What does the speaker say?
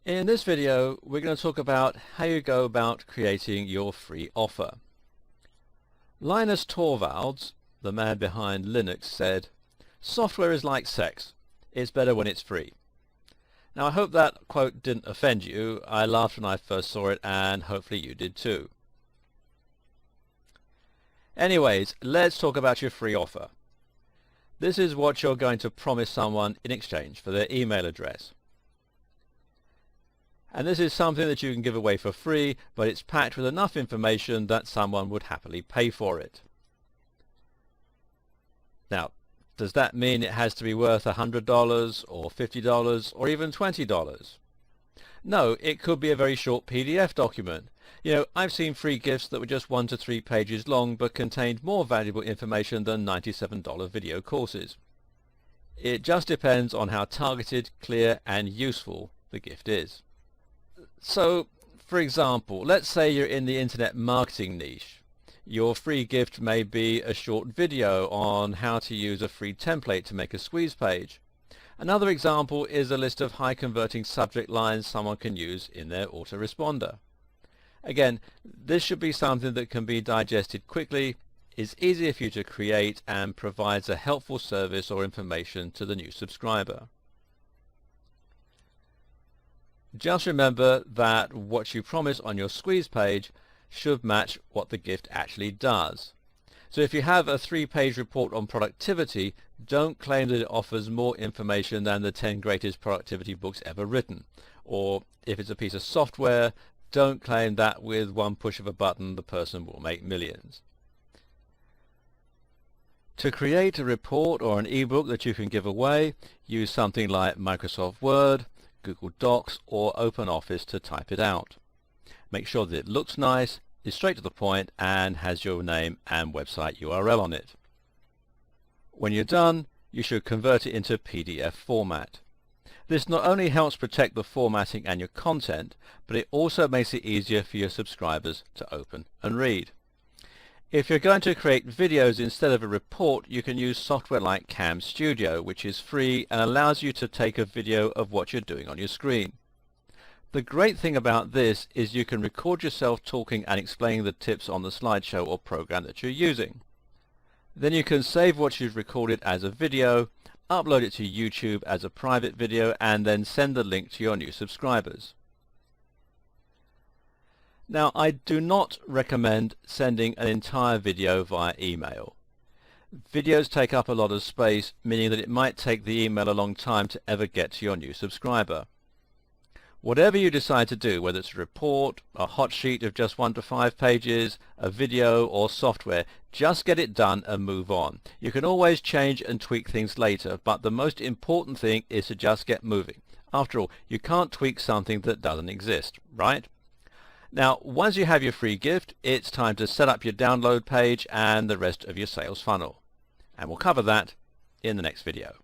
In this video, we're going to talk about how you go about creating your free offer. Linus Torvalds, the man behind Linux, said, "Software is like sex. It's better when it's free." Now, I hope that quote didn't offend you. I laughed when I first saw it, and hopefully you did too. Anyways, let's talk about your free offer. This is what you're going to promise someone in exchange for their email address. And this is something that you can give away for free, but it's packed with enough information that someone would happily pay for it. Now, does that mean it has to be worth $100 or $50 or even $20? No, it could be a very short PDF document. You know, I've seen free gifts that were just 1 to 3 pages long but contained more valuable information than $97 video courses. It just depends on how targeted, clear and useful the gift is. So, for example, let's say you're in the internet marketing niche. Your free gift may be a short video on how to use a free template to make a squeeze page. Another example is a list of high converting subject lines someone can use in their autoresponder. Again, this should be something that can be digested quickly, is easier for you to create, and provides a helpful service or information to the new subscriber. Just remember that what you promise on your squeeze page should match what the gift actually does. So if you have a 3-page report on productivity, don't claim that it offers more information than the 10 greatest productivity books ever written. Or if it's a piece of software, don't claim that with one push of a button the person will make millions. To create a report or an ebook that you can give away, use something like Microsoft Word, Google Docs or OpenOffice to type it out. Make sure that it looks nice, is straight to the point and has your name and website URL on it. When you're done, you should convert it into PDF format. This not only helps protect the formatting and your content, but it also makes it easier for your subscribers to open and read. If you're going to create videos instead of a report, you can use software like Cam Studio, which is free and allows you to take a video of what you're doing on your screen. The great thing about this is you can record yourself talking and explaining the tips on the slideshow or program that you're using. Then you can save what you've recorded as a video, upload it to YouTube as a private video, and then send the link to your new subscribers. Now, I do not recommend sending an entire video via email. Videos take up a lot of space, meaning that it might take the email a long time to ever get to your new subscriber. Whatever you decide to do, whether it's a report, a hot sheet of just 1 to 5 pages, a video or software, just get it done and move on. You can always change and tweak things later, but the most important thing is to just get moving. After all, you can't tweak something that doesn't exist, right? Now, once you have your free gift, it's time to set up your download page and the rest of your sales funnel. And we'll cover that in the next video.